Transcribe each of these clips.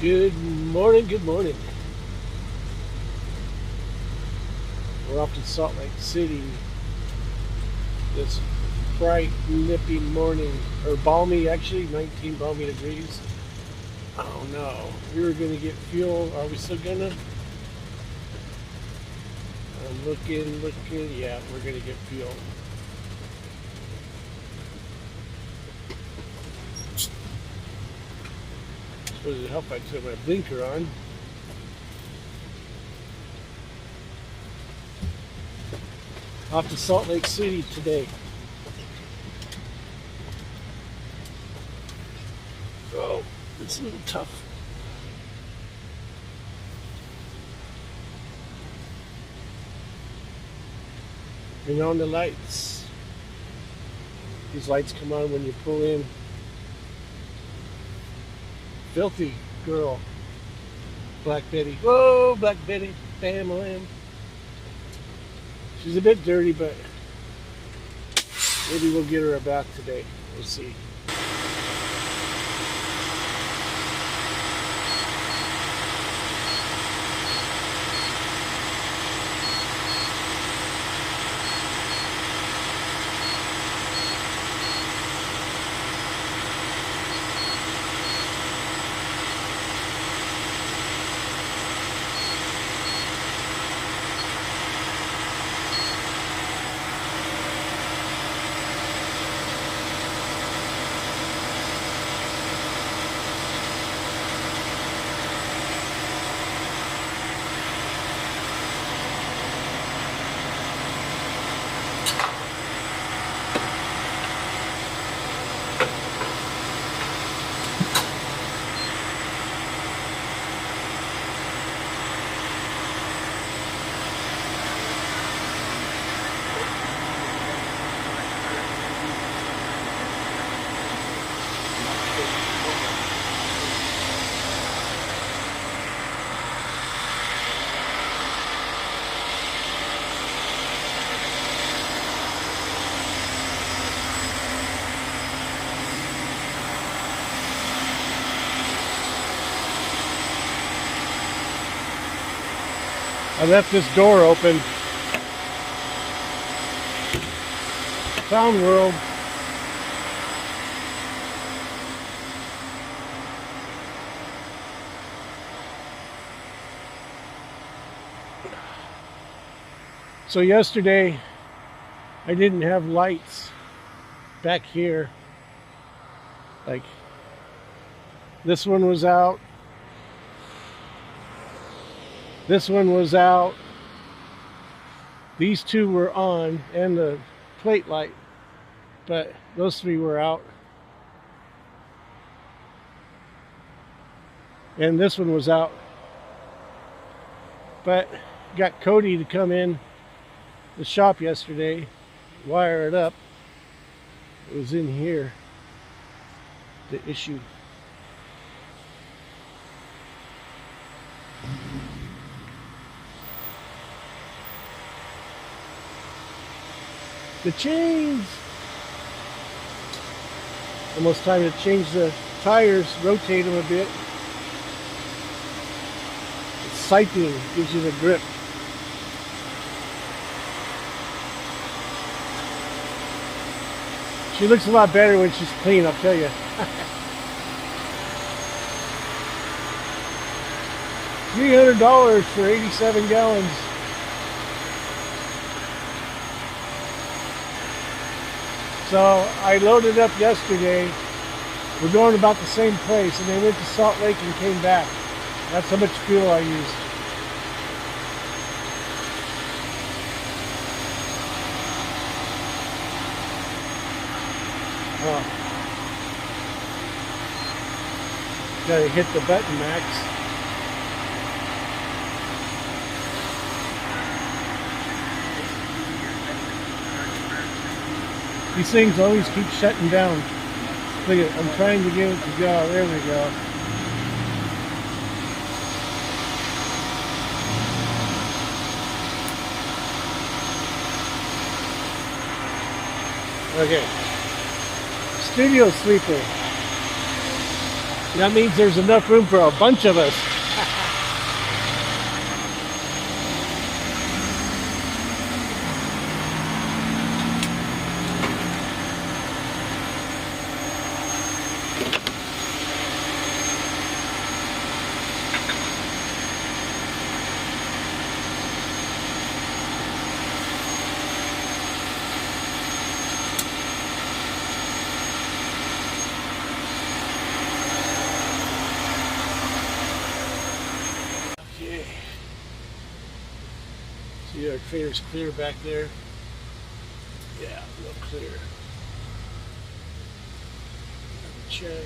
Good morning, good morning. We're off to Salt Lake City this bright, nippy morning, or balmy actually, 19 balmy degrees. Oh no, we were gonna get fuel. Are we still gonna? I'm looking. Yeah, we're gonna get fuel. Suppose it'd help if I turn my blinker on. Off to Salt Lake City today. Oh, it's a little tough. Bring on the lights. These lights come on when you pull in. Filthy girl. Black Betty. Whoa, Black Betty. Bam, lamb. She's a bit dirty, but maybe we'll get her a bath today. We'll see. I left this door open. Found world. So yesterday I didn't have lights back here. Like this one was out. This one was out. These two were on, and the plate light, but those three were out. And this one was out. But got Cody to come in the shop yesterday, wire it up. It was in here, the issue. The chains. Almost time to change the tires, rotate them a bit. The siping gives you the grip. She looks a lot better when she's clean, I'll tell you. $300 for 87 gallons. So I loaded up yesterday. We're going about the same place, and they went to Salt Lake and came back. That's how much fuel I used. Oh. Gotta hit the button, Max. These things always keep shutting down. Look at it, I'm trying to get it to go. There we go. Okay. Studio sleeper. That means there's enough room for a bunch of us. Okay. See our trailer's clear back there? Yeah, real clear. Check.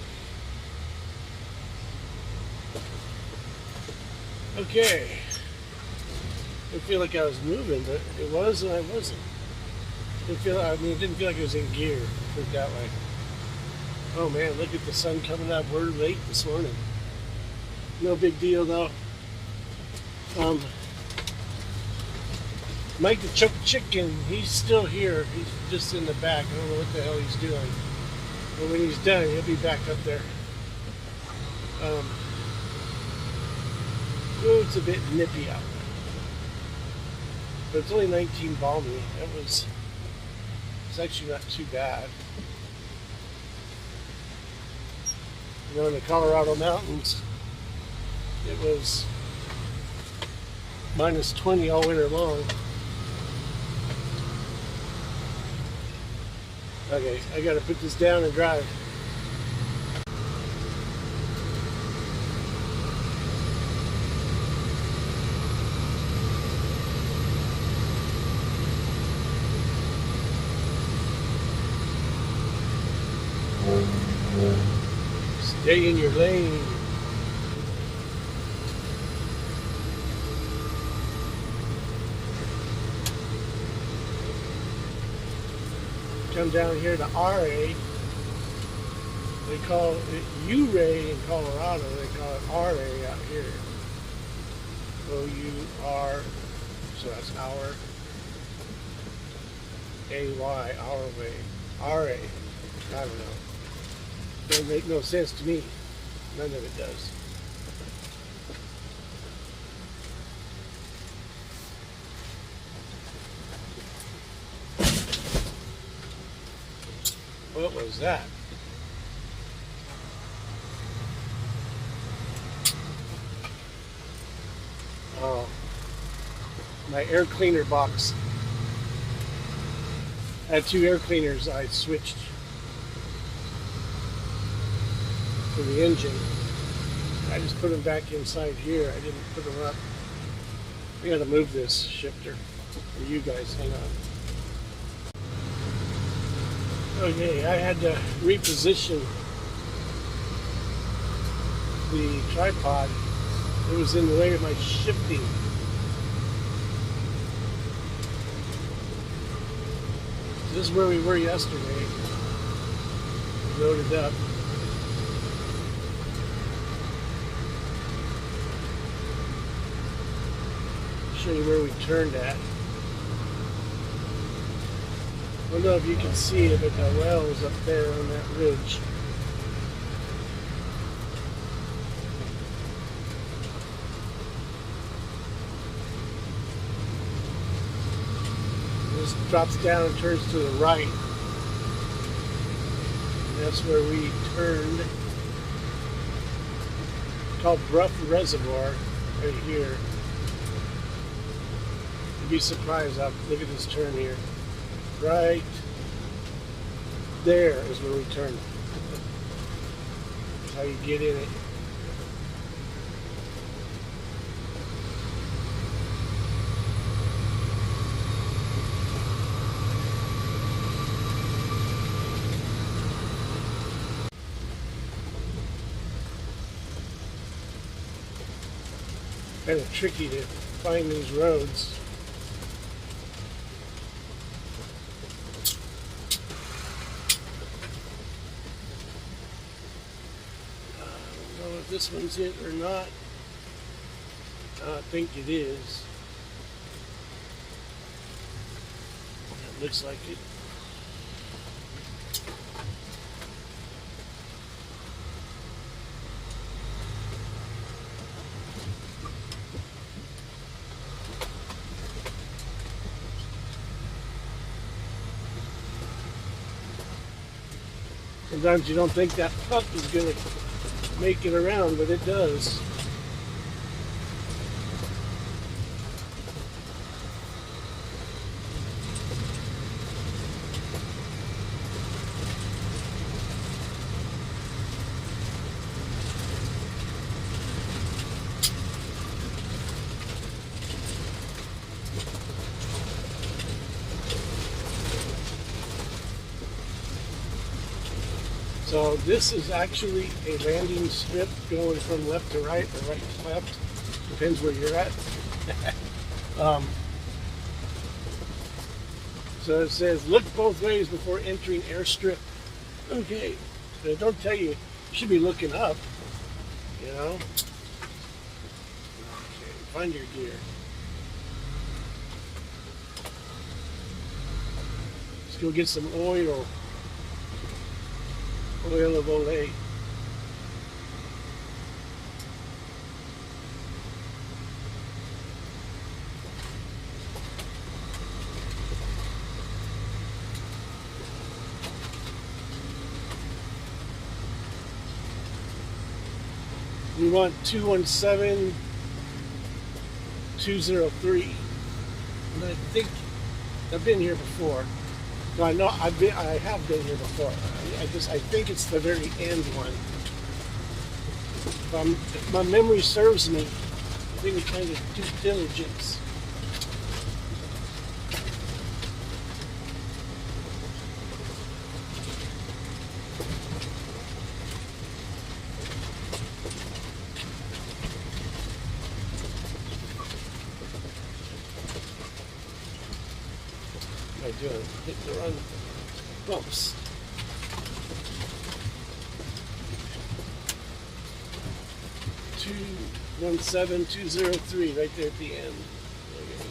Okay. I feel like I was moving, but it was and I wasn't. It didn't feel like it was in gear. Put it that way. Oh man, look at the sun coming up. We're late this morning. No big deal though. Mike the Choke Chicken, he's still here. He's just in the back. I don't know what the hell he's doing. But when he's done, he'll be back up there. It's a bit nippy out. But it's only 19 balmy. It's actually not too bad. You know, in the Colorado mountains, it was minus 20 all winter long. Okay, I gotta put this down and drive. Stay in your lane. Come down here to RA. They call it U-Ray in Colorado. They call it RA out here. O-U-R. So that's hour. A-Y, our way. R-A. I don't know. Doesn't make no sense to me. None of it does. What was that? Oh, my air cleaner box. I had 2 air cleaners I switched for the engine. I just put them back inside here. I didn't put them up. I gotta move this shifter. For you guys, hang on. Okay, I had to reposition the tripod. It was in the way of my shifting. This is where we were yesterday. Loaded up. Show you where we turned at. I don't know if you can see it, but the well is up there on that ridge. This drops down and turns to the right. And that's where we turned. It's called Bruff Reservoir, right here. You'd be surprised. Look at this turn here. Right there is where we turn. That's how you get in it. Kind of tricky to find these roads. This one's it or not. I think it is. It looks like it. Sometimes you don't think that puck is going to make it around, but it does. So this is actually a landing strip going from left to right or right to left. Depends where you're at. So it says, look both ways before entering airstrip. Okay, but don't tell you, you should be looking up, you know? Okay, find your gear. Let's go get some oil. Oil of Olay. We want 217-203. And I think I've been here before. No, I know I have been here before. I think it's the very end one. If my memory serves me, I think it's kind of due diligence. What am I doing? Hitting the run bumps. Two 17203 right there at the end. Okay.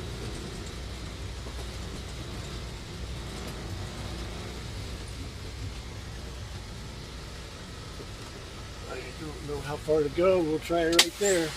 I don't know how far to go. We'll try it right there.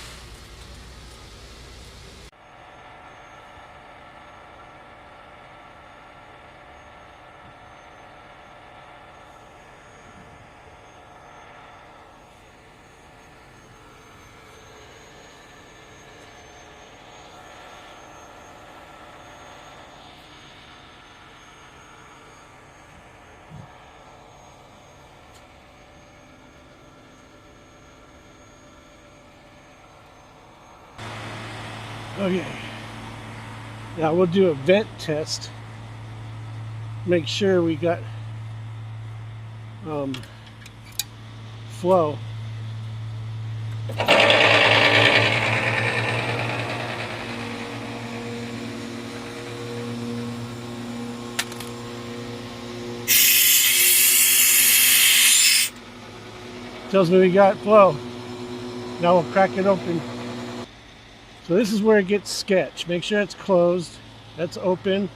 Okay, now we'll do a vent test. Make sure we got flow. Tells me we got flow. Now we'll crack it open. So this is where it gets sketch. Make sure it's closed. That's open.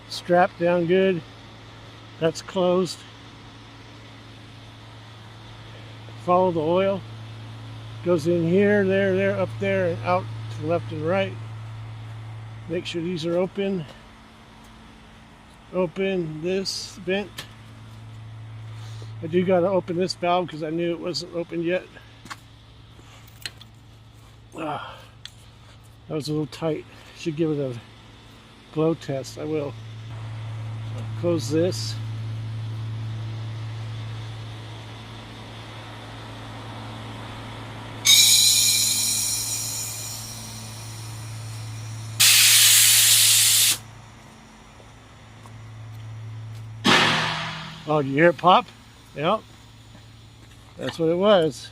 Strapped down good. That's closed. Follow the oil. Goes in here, there, up there, and out to the left and right. Make sure these are open. Open this vent. I do got to open this valve because I knew it wasn't open yet. That was a little tight. Should give it a blow test. I will. So close this. Oh, do you hear it pop? Yep. That's what it was.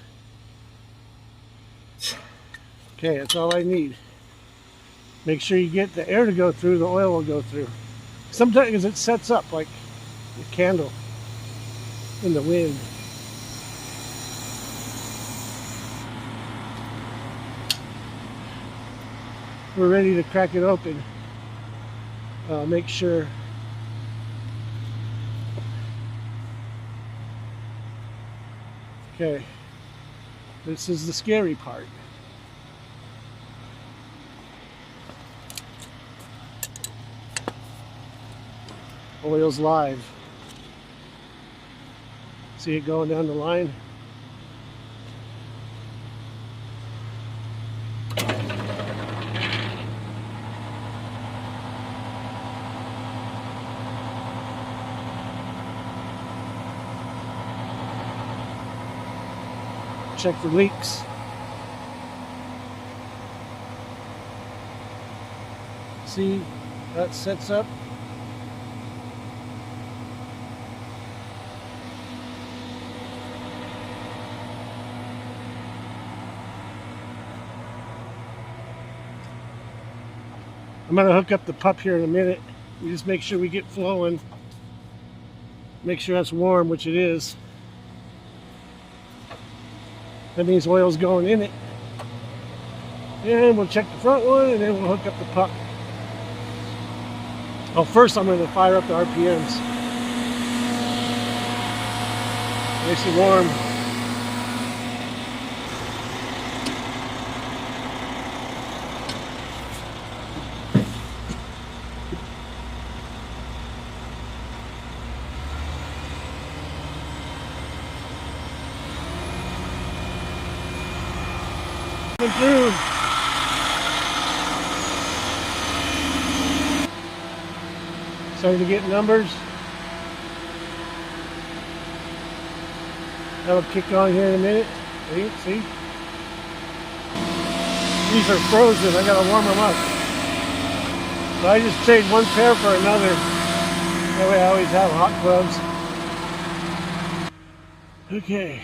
Okay, that's all I need. Make sure you get the air to go through, the oil will go through. Sometimes it sets up like a candle in the wind. We're ready to crack it open. Make sure okay, this is the scary part. Oil's live. See it going down the line. Check for leaks. See, that sets up. I'm going to hook up the pup here in a minute. We just make sure we get flowing. Make sure that's warm, which it is. That means oil's going in it. And we'll check the front one, and then we'll hook up the pup. Oh, first I'm going to fire up the RPMs. Nice and warm. Through. Starting to get numbers. That'll kick on here in a minute. See? These are frozen. I gotta warm them up. So I just trade one pair for another. That way I always have hot gloves. Okay.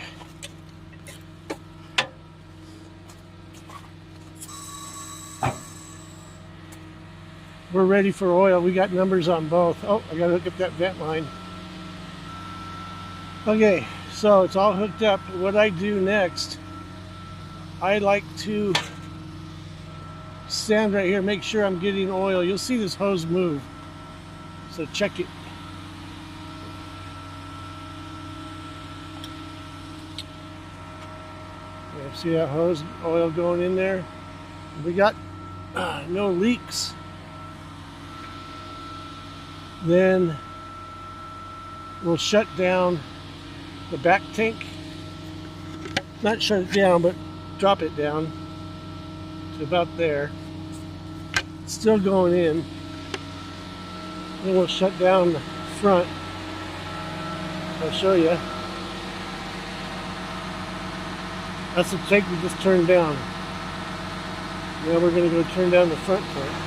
We're ready for oil. We got numbers on both. Oh, I gotta hook up that vent line. Okay, so it's all hooked up. What I do next, I like to stand right here, make sure I'm getting oil. You'll see this hose move, so check it. Yeah, see that hose, oil going in there? We got no leaks. Then we'll shut down the back tank. Not shut it down, but drop it down to about there. It's still going in. Then we'll shut down the front. I'll show you. That's the tank we just turned down. Now we're going to go turn down the front tank.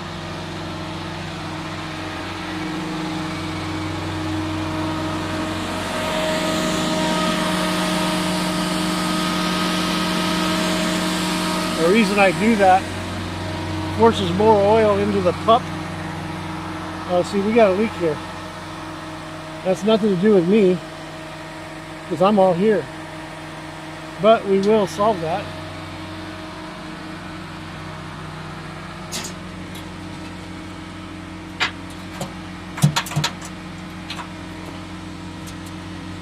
The reason I do that, forces more oil into the pup. See, we got a leak here. That's nothing to do with me, because I'm all here. But we will solve that.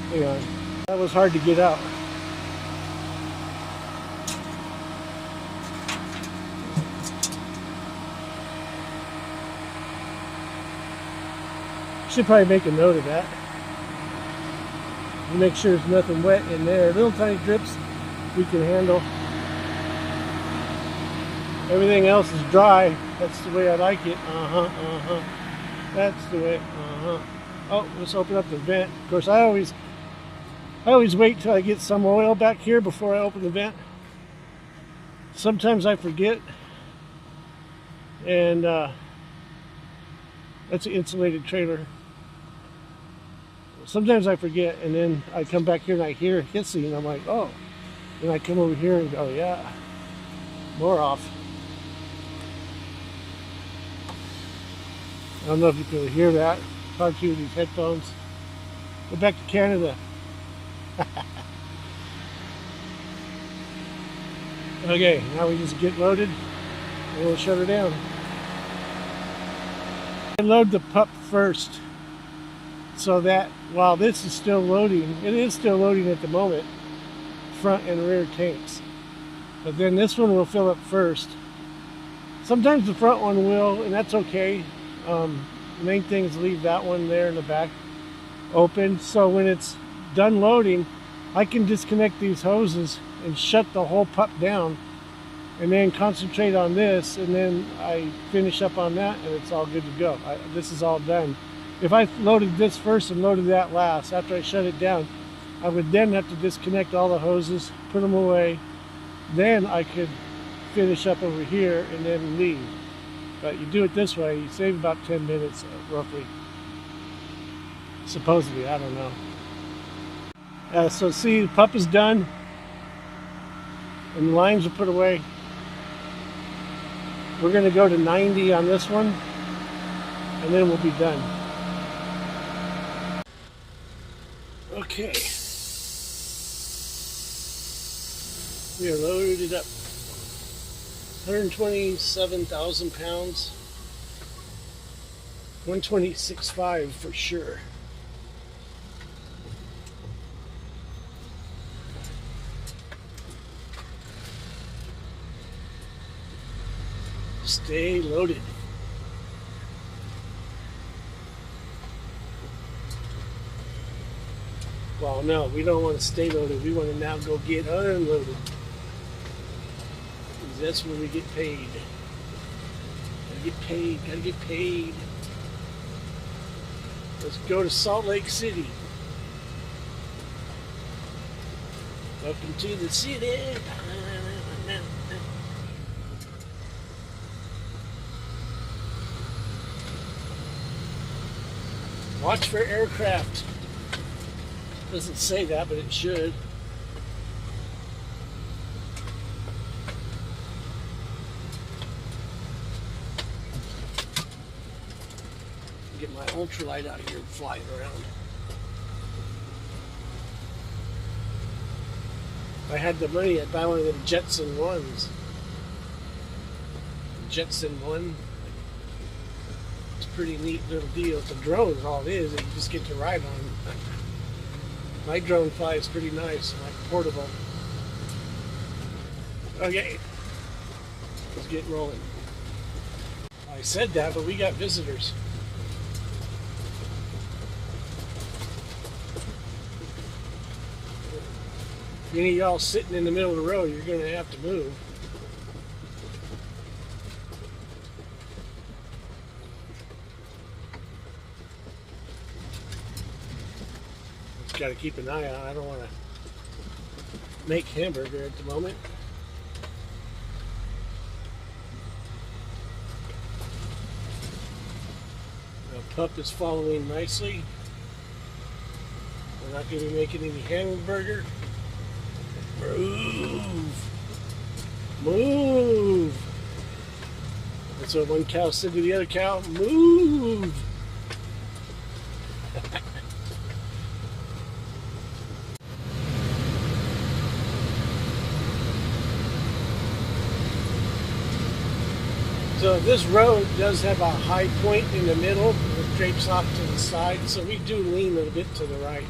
Hang on. That was hard to get out. Should probably make a note of that. Make sure there's nothing wet in there. Little tiny drips we can handle. Everything else is dry. That's the way I like it. That's the way. Oh, let's open up the vent. Of course, I always wait till I get some oil back here before I open the vent. Sometimes I forget, and that's an insulated trailer. Sometimes I forget, and then I come back here and I hear hissing, and I'm like, oh. And I come over here and go, yeah, more off. I don't know if you can hear that. It's hard to with these headphones. Go back to Canada. Okay, now we just get loaded, and we'll shut her down. I load the pup first, so that while this is still loading, it is still loading at the moment, front and rear tanks. But then this one will fill up first. Sometimes the front one will, and that's okay. The main thing is leave that one there in the back open, so when it's done loading, I can disconnect these hoses and shut the whole pup down and then concentrate on this, and then I finish up on that and it's all good to go. This is all done. If I loaded this first and loaded that last, after I shut it down, I would then have to disconnect all the hoses, put them away, then I could finish up over here and then leave. But you do it this way, you save about 10 minutes roughly. Supposedly, I don't know. So see, the pup is done and the lines are put away. We're going to go to 90 on this one and then we'll be done. Okay. We are loaded up. 127,000 pounds. 126.5 for sure. Stay loaded. Well, no, we don't want to stay loaded. We want to now go get unloaded. Because that's where we get paid. Gotta get paid. Gotta get paid. Let's go to Salt Lake City. Welcome to the city. Watch for aircraft. Doesn't say that, but it should. Get my ultralight out here and fly it around. If I had the money, I'd buy one of them Jetson ones. Jetson one. It's a pretty neat little deal. It's a drone is all it is. You just get to ride on. My drone flies pretty nice, like portable. Okay, let's get rolling. I said that, but we got visitors. If any of y'all sitting in the middle of the road, you're going to have to move. Got to keep an eye on. I don't want to make hamburger at the moment. The pup is following nicely. We're not going to be making any hamburger. Move! Move! That's what one cow said to the other cow. Move! So this road does have a high point in the middle that drapes off to the side, so we do lean a little bit to the right.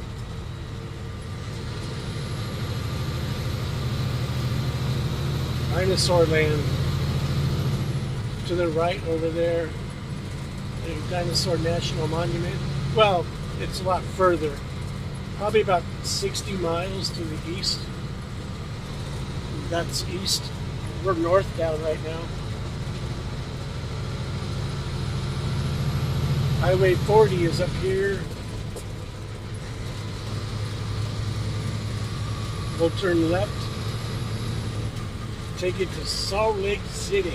Dinosaur land to the right over there. The Dinosaur National Monument. Well, it's a lot further. Probably about 60 miles to the east. That's east. We're north down right now. Highway 40 is up here. We'll turn left. Take it to Salt Lake City.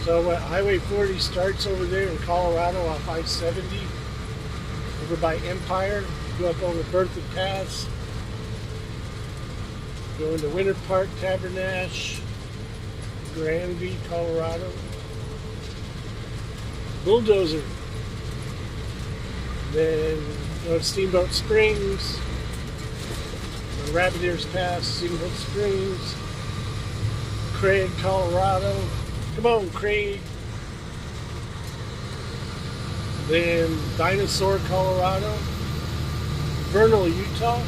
So Highway 40 starts over there in Colorado off I-70. Over by Empire. Go up over Berthoud Pass. Go into Winter Park, Tabernash, Granby, Colorado. Bulldozer. Then go to Steamboat Springs. Rabbit Ears Pass, Steamboat Springs. Craig, Colorado. Come on, Craig. Then Dinosaur, Colorado. Vernal, Utah.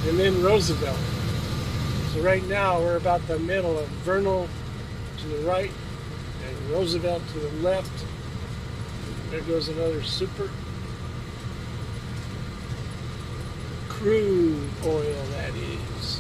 And then Roosevelt. So right now we're about the middle of Vernal to the right and Roosevelt to the left. There goes another super. Crude oil, that is.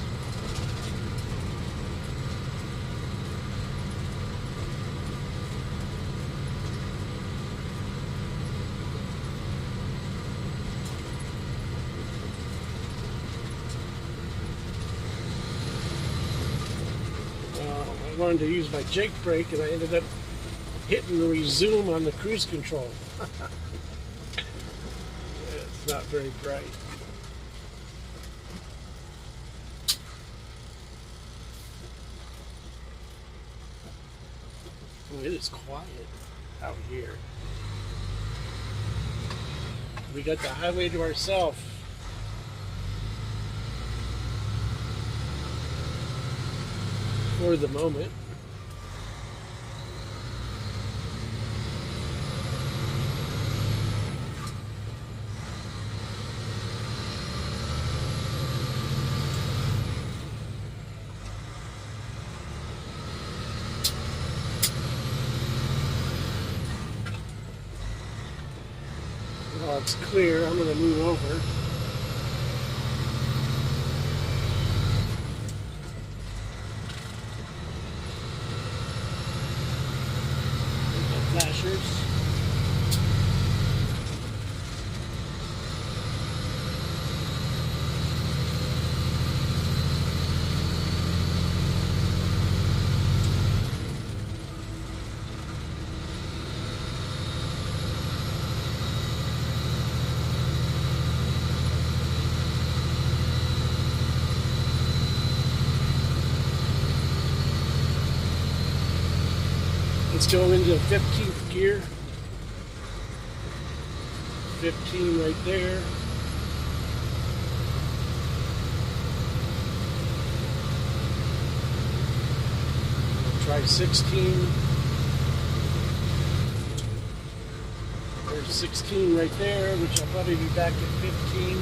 I wanted to use my Jake brake and I ended up hitting resume on the cruise control. It's not very bright. Oh, it is quiet out here. We got the highway to ourselves. For the moment. While it's clear, I'm going to move over. Flashers. Let's go into 15th gear. 15 right there. We'll try 16. There's 16 right there, which I'll probably be back at 15.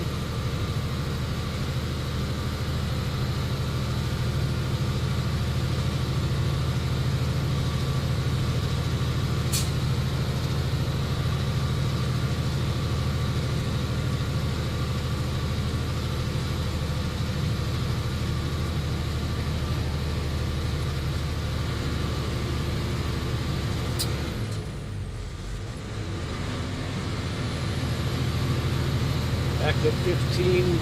Back at 15.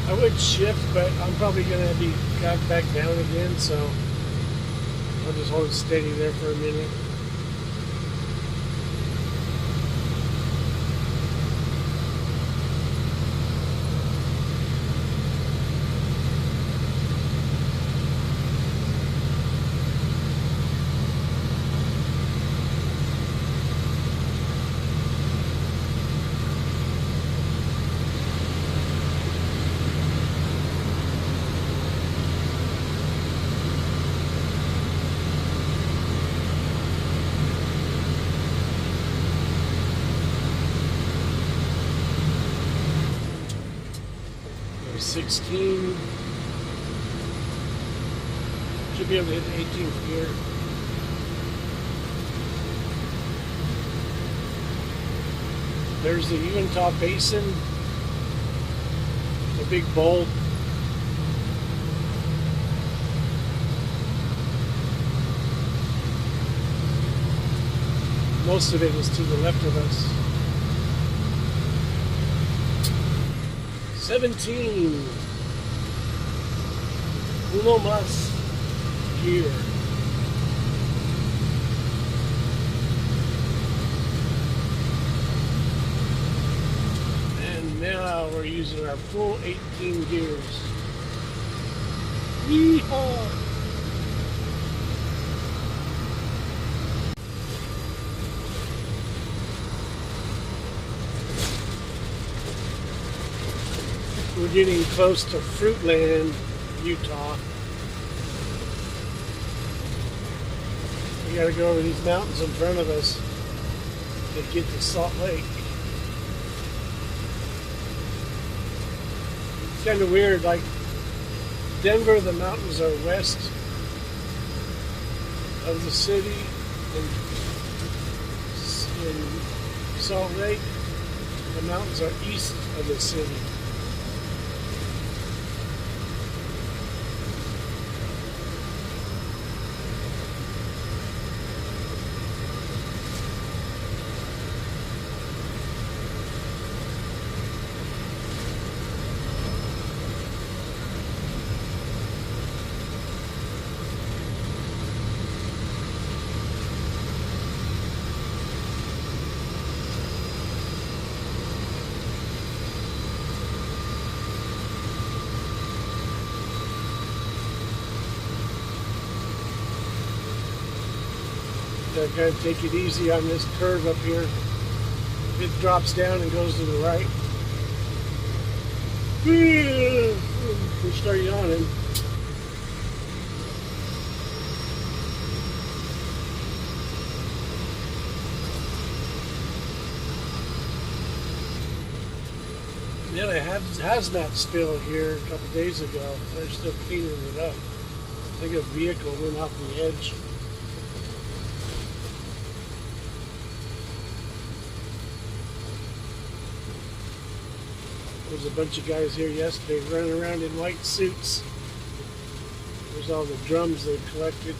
I would shift, but I'm probably going to be got back down again, so I'll just hold it steady there for a minute. There's 16. Should be able to hit the 18th gear. There's the Utah Basin, the big bowl. Most of it is to the left of us. 17. Uno más gear. And now we're using our full 18 gears. Yeehaw! getting close to Fruitland, Utah. We gotta go over these mountains in front of us to get to Salt Lake. It's kind of weird, like Denver, the mountains are west of the city, and in Salt Lake, the mountains are east of the city. Gotta take it easy on this curve up here. It drops down and goes to the right. We start yawning. Yeah, they had hazmat spill here a couple days ago. They're still cleaning it up. I think a vehicle went off the edge. There was a bunch of guys here yesterday running around in white suits. There's all the drums they've collected.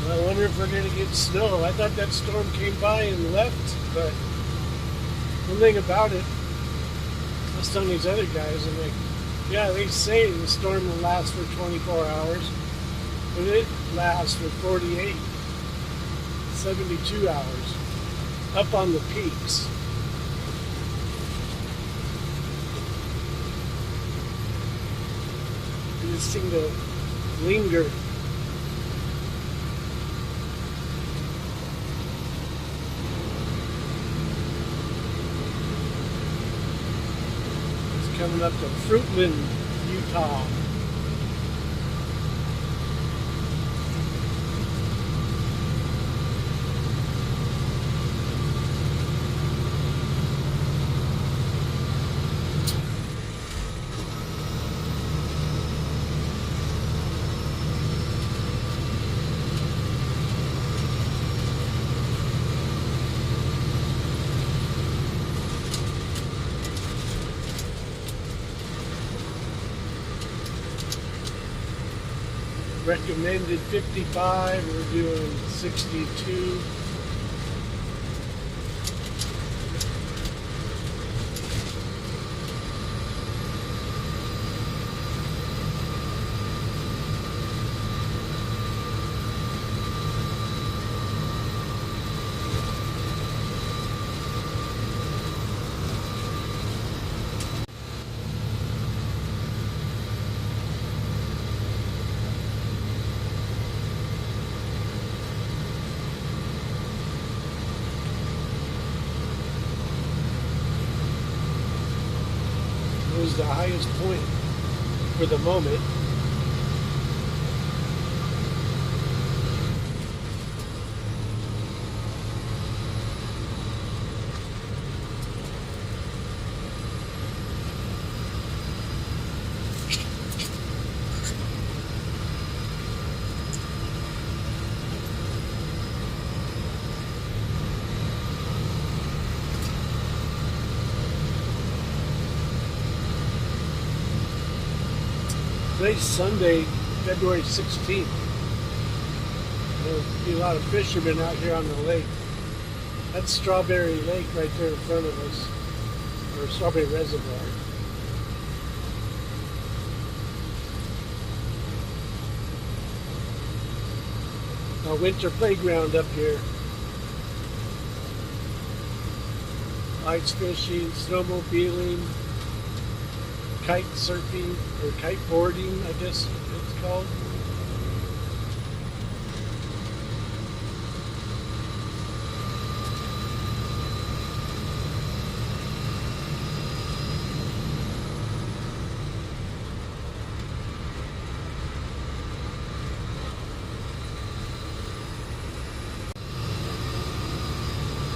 I wonder if we're going to get snow. I thought that storm came by and left, but one thing about it, I was telling these other guys, I'm like, yeah, they say the storm will last for 24 hours, but it lasts for 48, 72 hours, up on the peaks. They just seem to linger. Coming up to Fruitland, Utah. Recommended 55, we're doing 62. Was the highest point for the moment. Today's Sunday, February 16th. There'll be a lot of fishermen out here on the lake. That's Strawberry Lake right there in front of us, or Strawberry Reservoir. A winter playground up here. Ice fishing, snowmobiling, kite surfing, or kite boarding, I guess it's called.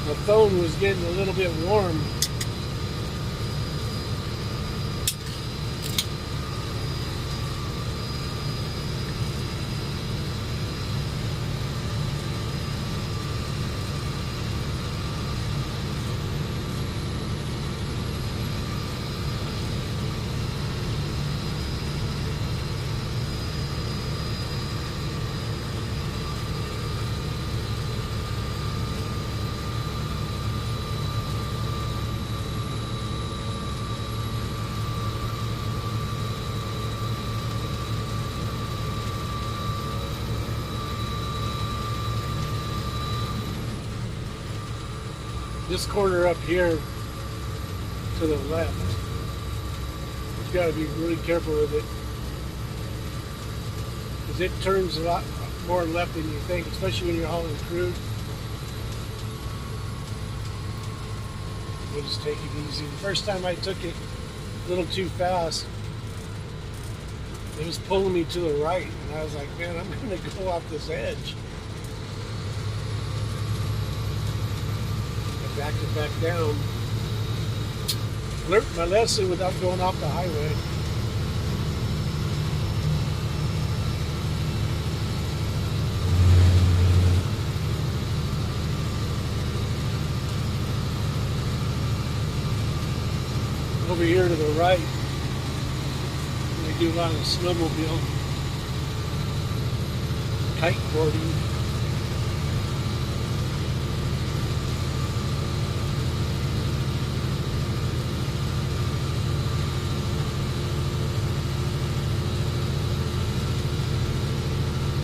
My phone was getting a little bit warm. This corner up here to the left, you got to be really careful with it, because it turns a lot more left than you think, especially when you're hauling crude. We'll just take it easy. The first time I took it a little too fast, it was pulling me to the right, and I was like, man, I'm going to go off this edge. Backed it back down. Learned my lesson without going off the highway. Over here to the right, they do a lot of snowmobile, kite boarding.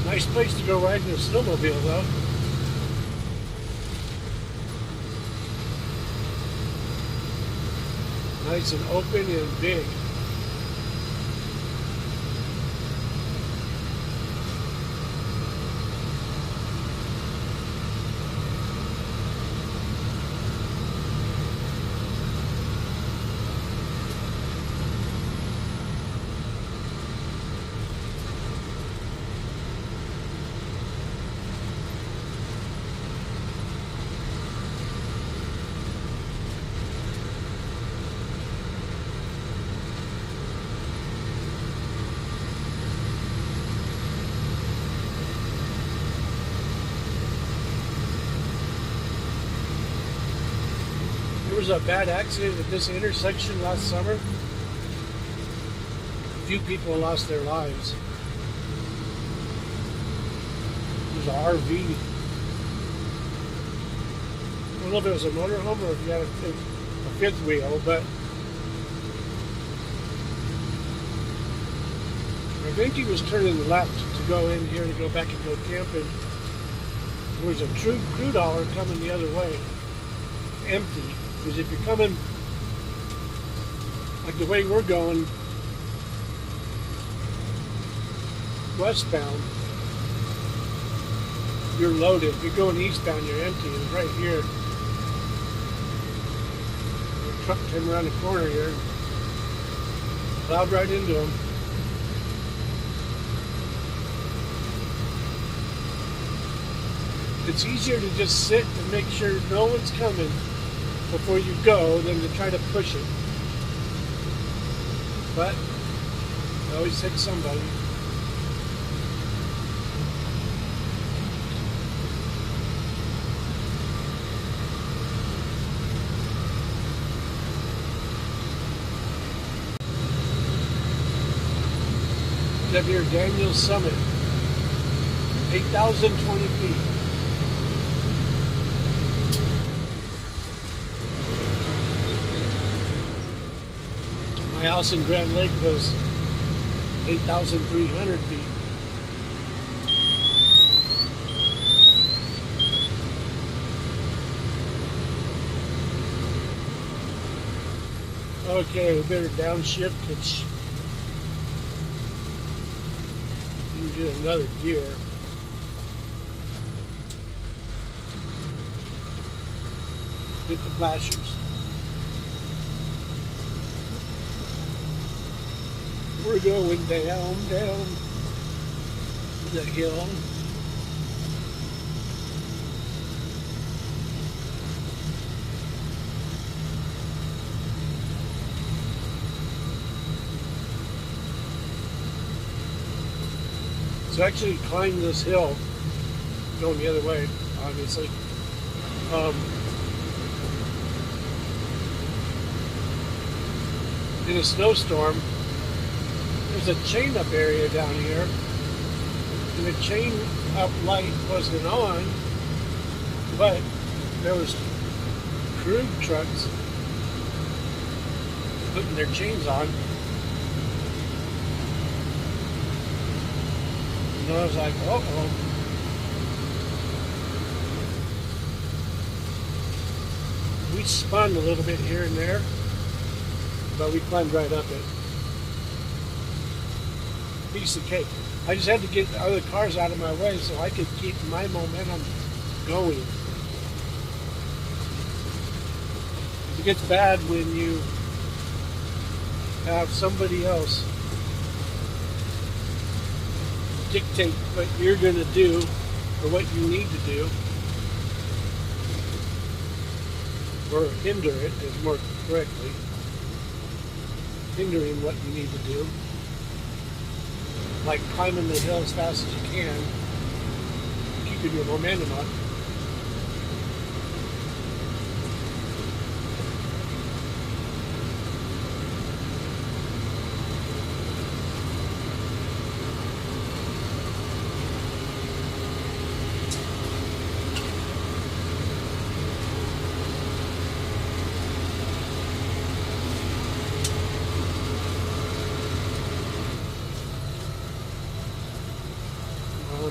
Nice place to go riding a snowmobile, though. Nice and open and big. There was a bad accident at this intersection last summer. A few people lost their lives. It was an RV. I don't know if it was a motorhome or if you had a fifth wheel, but I think he was turning left to go in here to go back and go camping. There was a crude hauler coming the other way, empty. Because if you're coming like the way we're going westbound, you're loaded. If you're going eastbound, you're empty. And right here, the truck came around the corner here, plowed right into him. It's easier to just sit and make sure no one's coming before you go than to try to push it. But it always takes somebody. up here, Daniels Summit, 8,020 feet. My house in Grand Lake was 8,300 feet. Okay, we better downshift and do another gear. Hit the flashers. We're going down the hill. So actually climb this hill, going the other way, obviously. In a snowstorm, there's a chain up area down here, and the chain up light wasn't on, but there was crude trucks putting their chains on. And I was like, uh-oh. We spun a little bit here and there, but we climbed right up it. Piece of cake. I just had to get the other cars out of my way so I could keep my momentum going. It gets bad when you have somebody else dictate what you're going to do or what you need to do, or hinder it, is more correctly, hindering what you need to do, like climbing the hill as fast as you can, keeping your momentum up.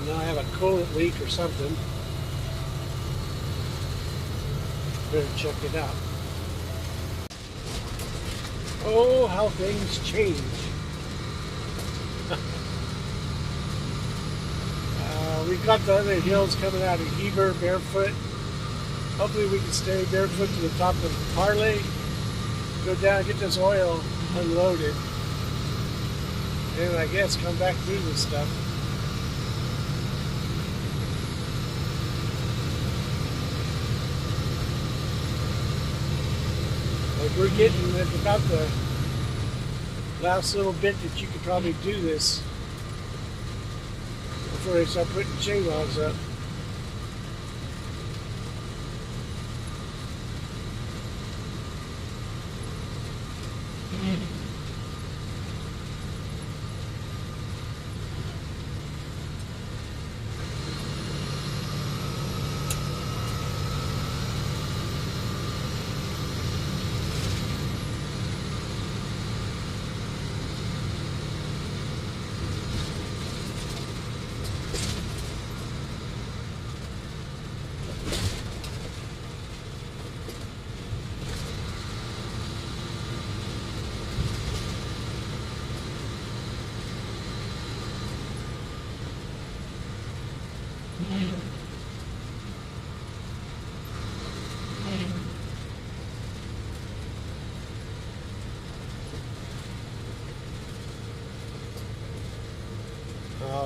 Now I have a coolant leak or something. Better check it out. Oh, how things change. We've got the other hills coming out of Heber barefoot. Hopefully we can stay barefoot to the top of Harley. Go down and get this oil unloaded. And I guess come back through this stuff. Like we're getting at about the last little bit that you could probably do this before they start putting chain logs up.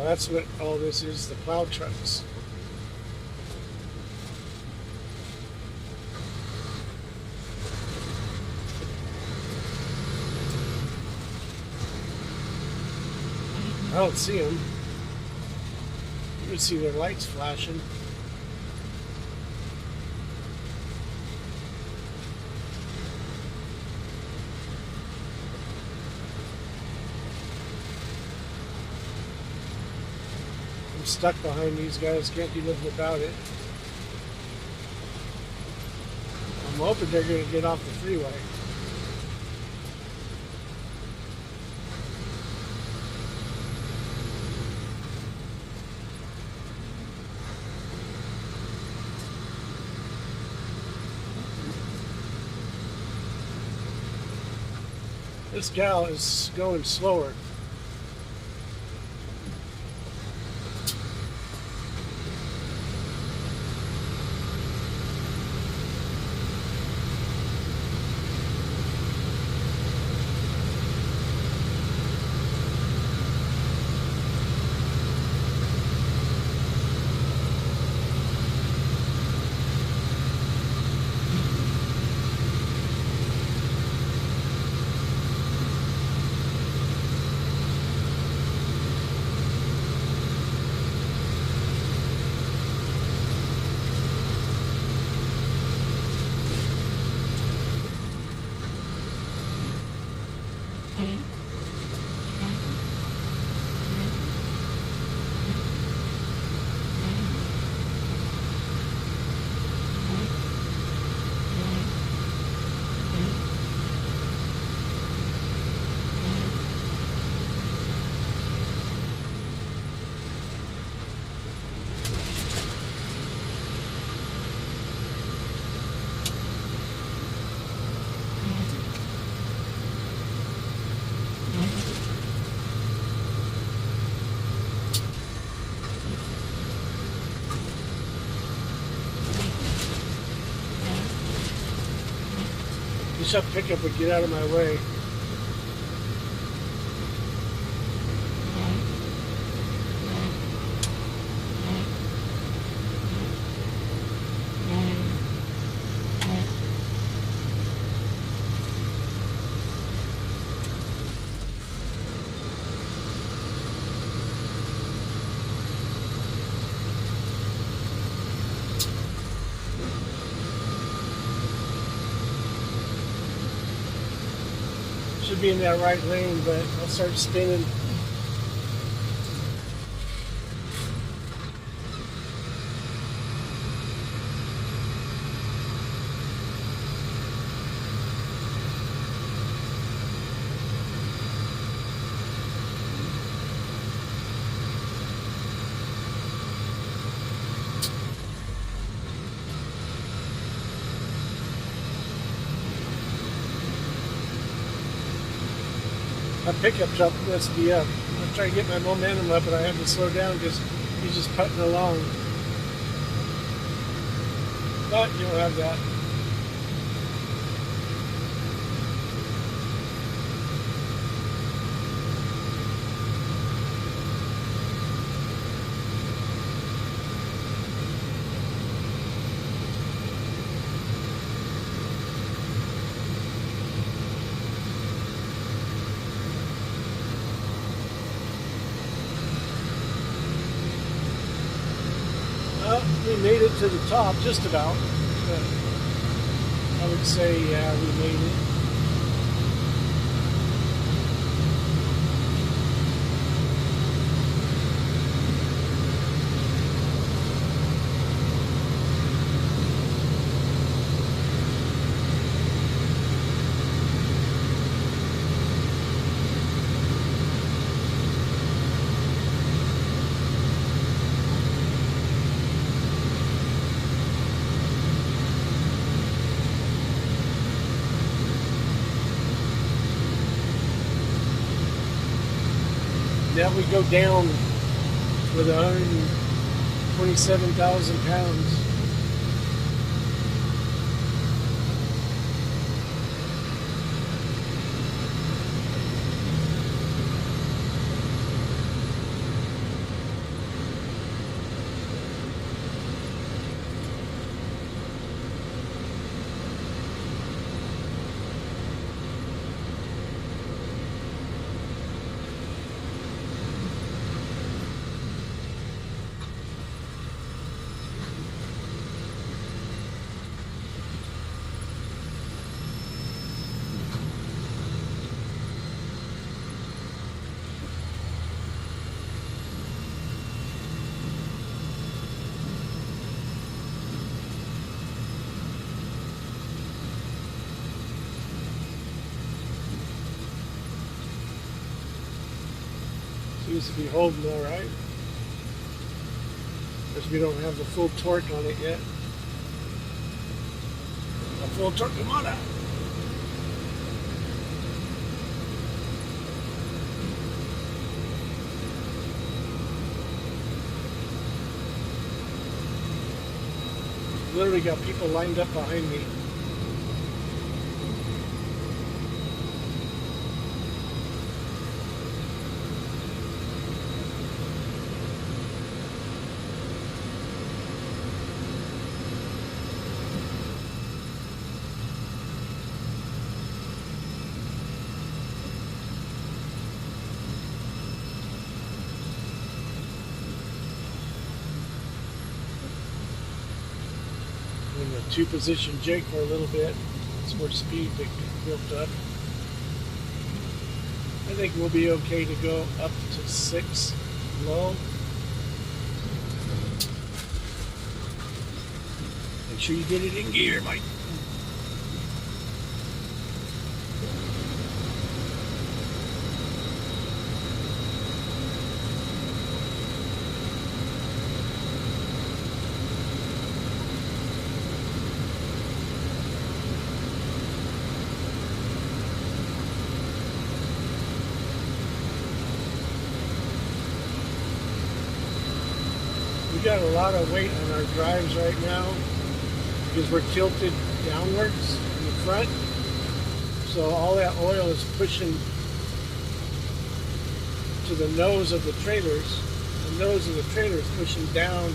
That's what all this is, the plow trucks. I don't see them. You can see their lights flashing. stuck behind these guys. Can't do nothing about it. I'm hoping they're going to get off the freeway. This gal is going slower. Wish that pickup would get out of my way. Should be in that right lane, but I'll start spinning. My pickup truck messed me up. I'm trying to get my momentum up, and I had to slow down because he's just putting along. But you don't have that. We made it to the top, just about. But I would say, yeah, we made it. Now we go down with 127,000 pounds. Seems to be holding all right. Because we don't have the full torque on it yet. A full torque, come on out. Literally got people lined up behind me. In the two-position jig for a little bit. It's more speed that built up. I think we'll be okay to go up to 6 low. Make sure you get it in gear, Mike. We got a lot of weight on our drives right now because we're tilted downwards in the front. So all that oil is pushing to the nose of the trailers. The nose of the trailer is pushing down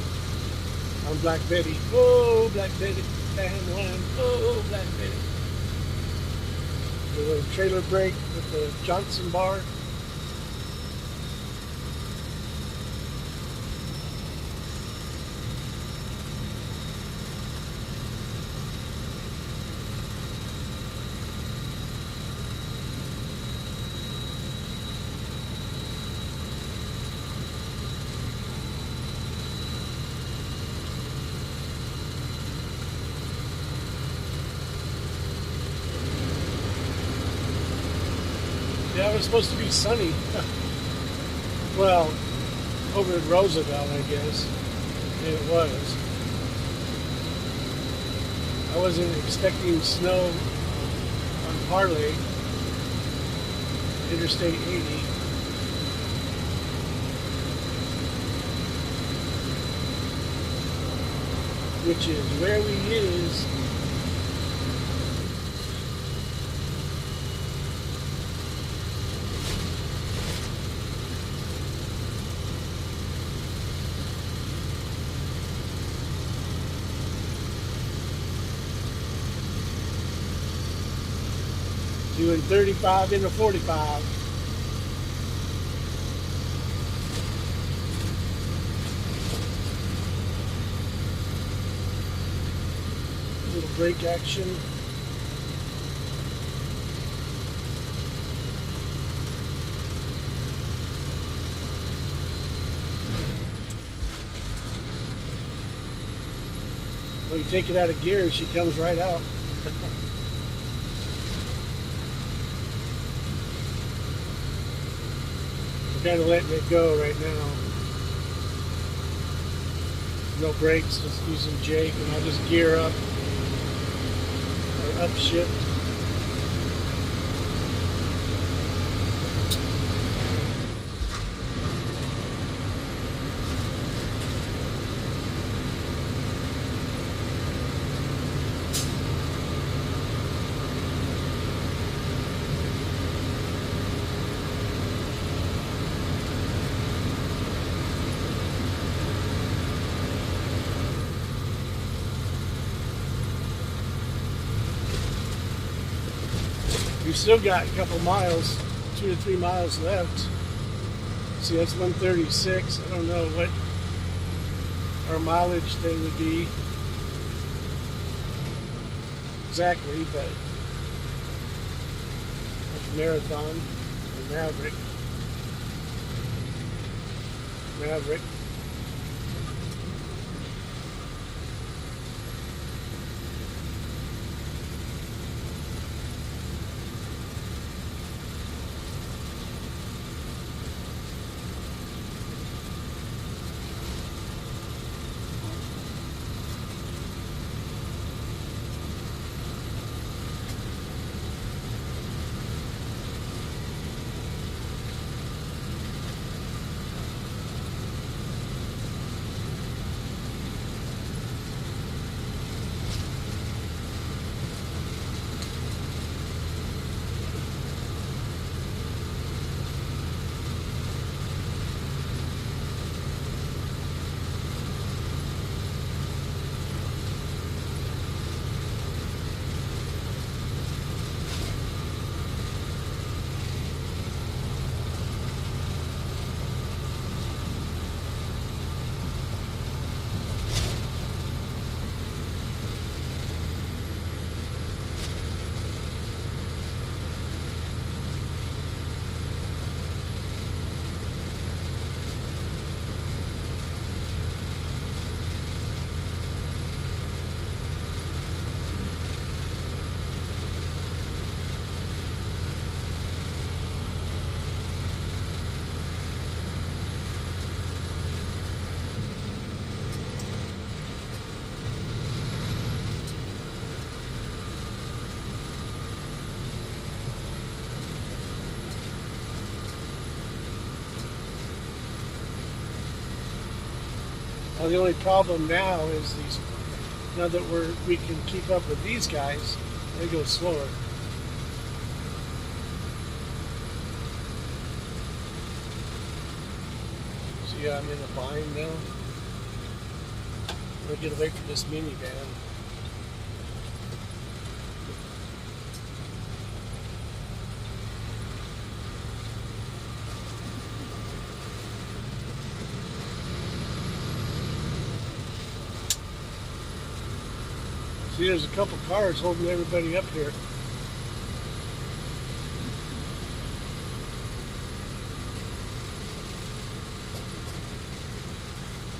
on Black Betty. Oh, Black Betty, bad one. Oh, Black Betty. The little trailer brake with the Johnson bar. 'Cause it was supposed to be sunny. Well, over at Roosevelt, I guess. And it was. I wasn't expecting snow on Harley, Interstate 80. Which is where we is. Doing 35 into 45. Little brake action. Well, you take it out of gear, she comes right out. Kind of letting it go right now. No brakes, just using Jake, and I'll just gear up or upshift. We've still got a couple miles, 2 to 3 miles left. See, that's 136. I don't know what our mileage thing would be exactly, but that's Marathon or Maverick. Maverick. The only problem now is these. Now that we can keep up with these guys, they go slower. So yeah, I'm in a bind now. I'm gonna get away from this minivan. See, there's a couple cars holding everybody up here.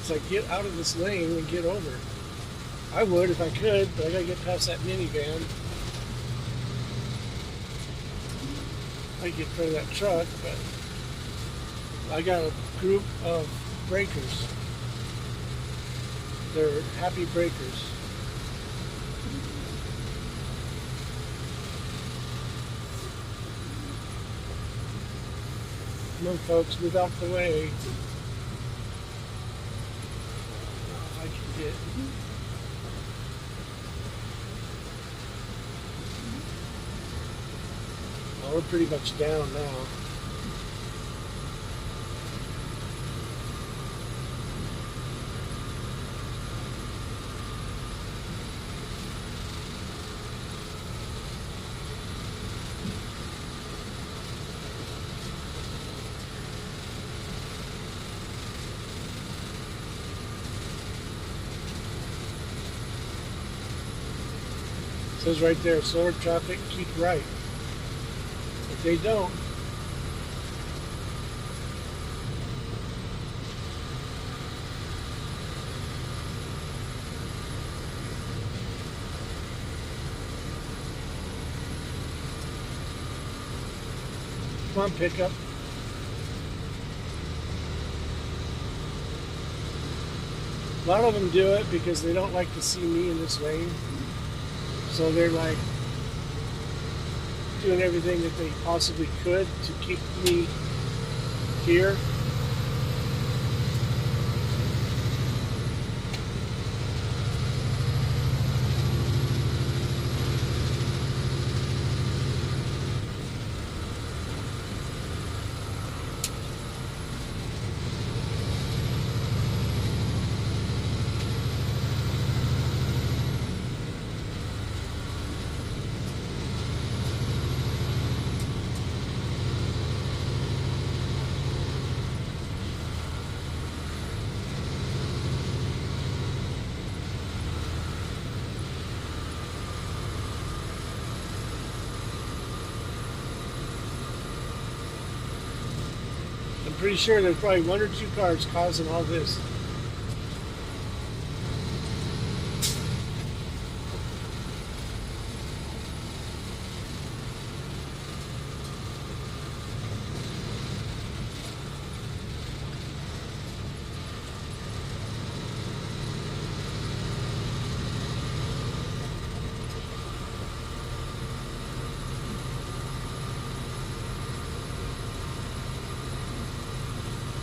It's like, get out of this lane and get over. I would if I could, but I gotta get past that minivan. I get in front of that truck, but I got a group of breakers. They're happy breakers. Come on, folks, move out the way. If I can get. Well, we're pretty much down now. It says right there, slower traffic, keep right. If they don't, come on, pickup. A lot of them do it because they don't like to see me in this lane. So they're like doing everything that they possibly could to keep me here. I'm pretty sure there's probably one or two cars causing all this.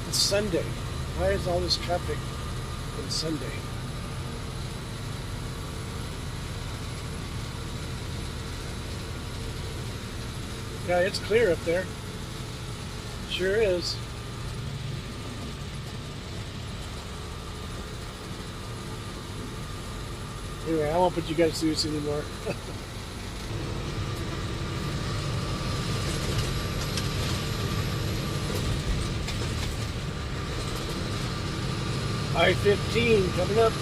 It's Sunday. Why is all this traffic on Sunday? Yeah, it's clear up there. Sure is. Anyway, I won't put you guys through this anymore. I-15 coming up.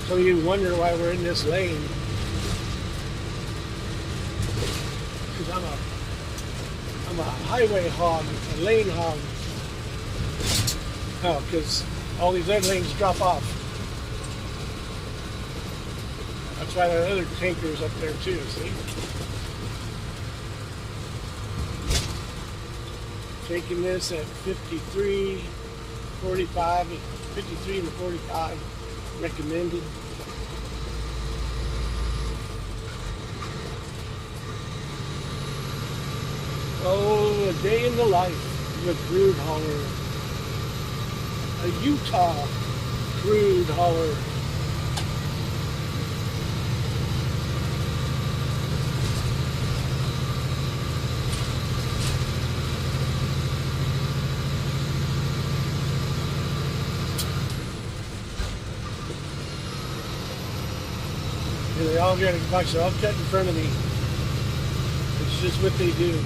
So you wonder why we're in this lane. Because I'm a highway hog, a lane hog. Oh, because all these other lanes drop off. That's why there are other tankers up there too, see? Taking this at 53, 45, 53 and 45 recommended. Oh, a day in the life of a crude hauler. A Utah crude hauler. And they all got a box, all cut in front of me. It's just what they do.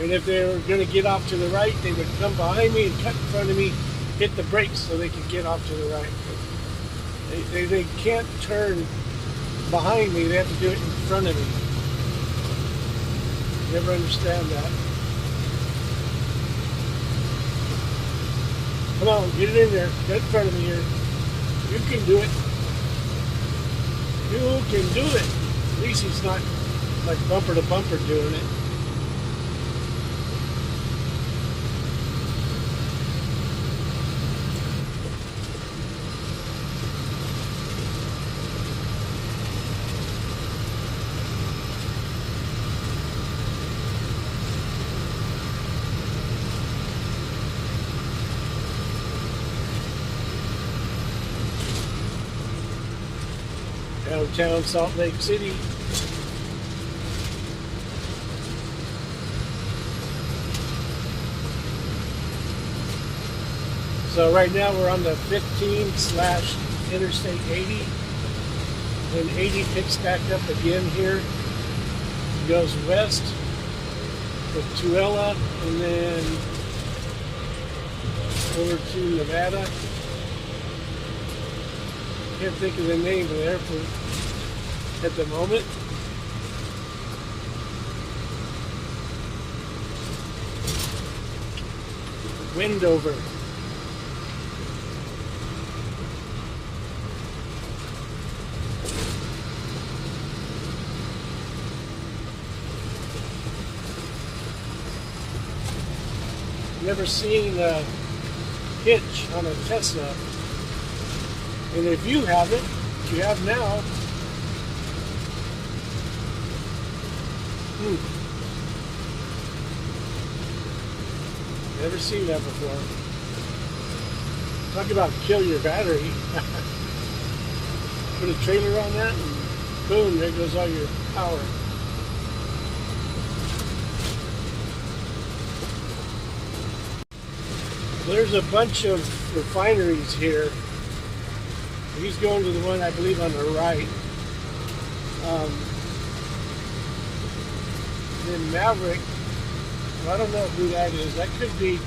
And if they were going to get off to the right, they would come behind me and cut in front of me, hit the brakes so they could get off to the right. They can't turn behind me, they have to do it in front of me. Never understand that. Come on, get it in there, get in front of me here. You can do it. You can do it. At least he's not like bumper to bumper doing it. Downtown Salt Lake City. So right now we're on the 15/Interstate 80. Then 80 picks back up again here. Goes west with Tuella and then over to Nevada. Can't think of the name of the airport at the moment. Wendover. Never seen a hitch on a Tesla. And if you haven't, you have now. Never seen that before. Talk about kill your battery. Put a trailer on that and boom, there goes all your power. There's a bunch of refineries here. He's going to the one, I believe, on the right. Then Maverick, well, I don't know who that is. That could be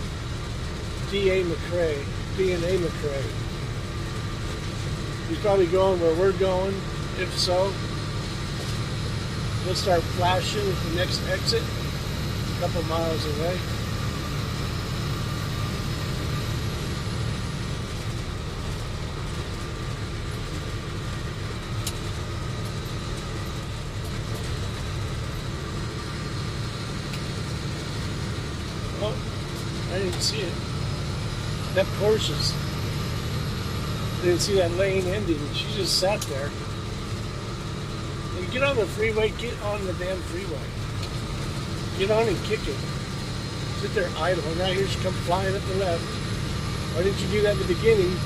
D.A. McCrae. He's probably going where we're going. If so, he'll start flashing at the next exit, a couple miles away. Oh, I didn't see it. That Porsche's. I didn't see that lane ending. She just sat there. Get on the freeway. Get on the damn freeway. Get on and kick it. Sit there idle. And now here she comes flying up the left. Why didn't you do that at the beginning?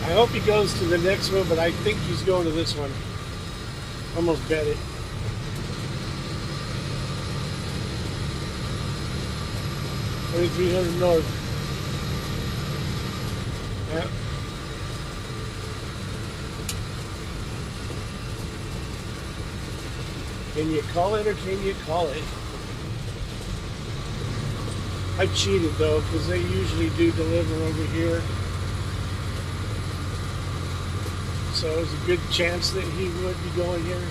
I hope he goes to the next one, but I think he's going to this one. Almost bet it. $2,300 north. Yeah. Can you call it or can you call it? I cheated though, because they usually do deliver over here. So there's a good chance that he would be going here.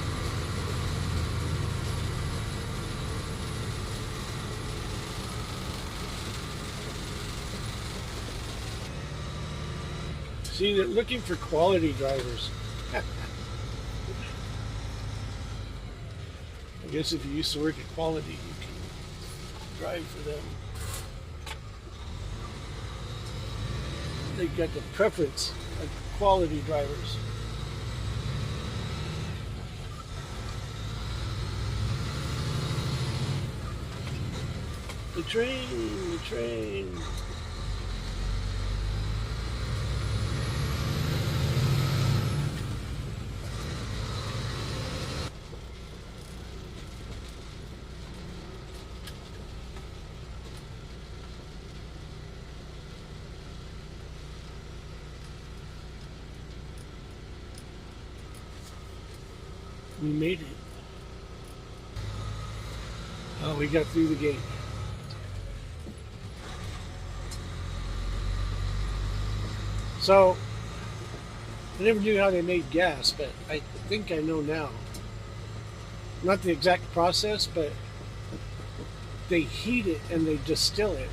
See, they're looking for quality drivers. I guess if you used to work at quality, you can drive for them. They got the preference of quality drivers. The train, the train. We made it. Oh, we got through the gate. So, I never knew how they made gas, but I think I know now. Not the exact process, but they heat it and they distill it.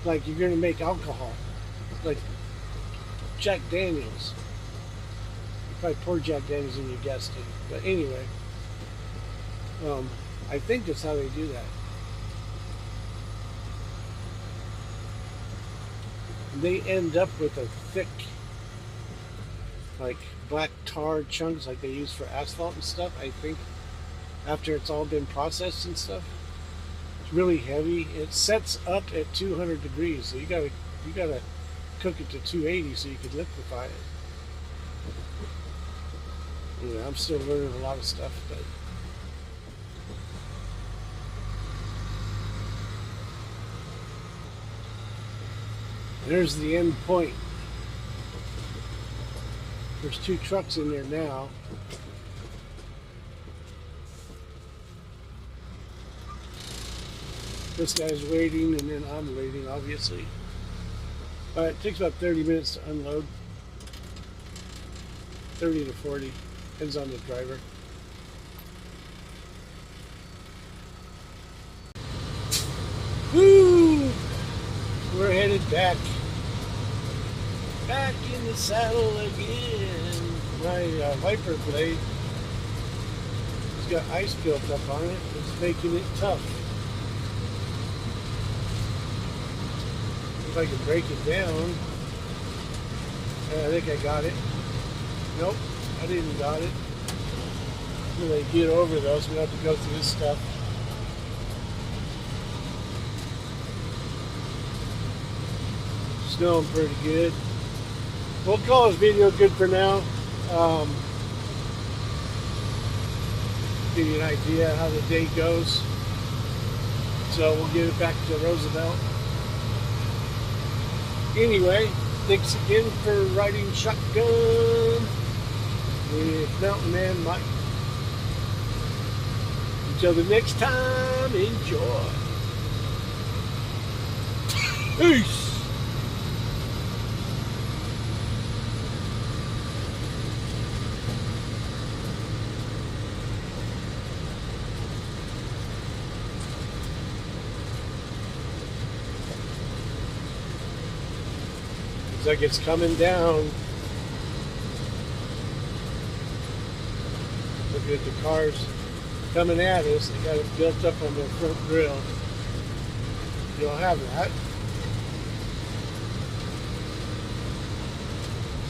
Like you're going to make alcohol. Like Jack Daniels. You probably pour Jack Daniels in your gas tank. But anyway, I think that's how they do that. They end up with a thick, like black tar chunks like they use for asphalt and stuff, I think, after it's all been processed and stuff. It's really heavy. It sets up at 200 degrees, so you gotta cook it to 280 so you could liquefy it. Yeah, I'm still learning a lot of stuff, but there's the end point. There's 2 trucks in there now. This guy's waiting, and then I'm waiting, obviously. It takes about 30 minutes to unload. 30 to 40. Depends on the driver. Woo! We're headed back. Back in the saddle again. My wiper blade has got ice built up on it. It's making it tough. If I can break it down. I think I got it. Nope, I didn't got it. When I get over those, we have to go through this stuff. Snowing pretty good. We'll call this video good for now. Give you an idea how the day goes. So we'll get it back to Roosevelt. Anyway, thanks again for riding shotgun with Mountain Man Mike. Until the next time, enjoy. Peace. Looks like it's coming down. Look at the cars coming at us. They got it built up on their front grill. You'll have that.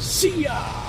See ya!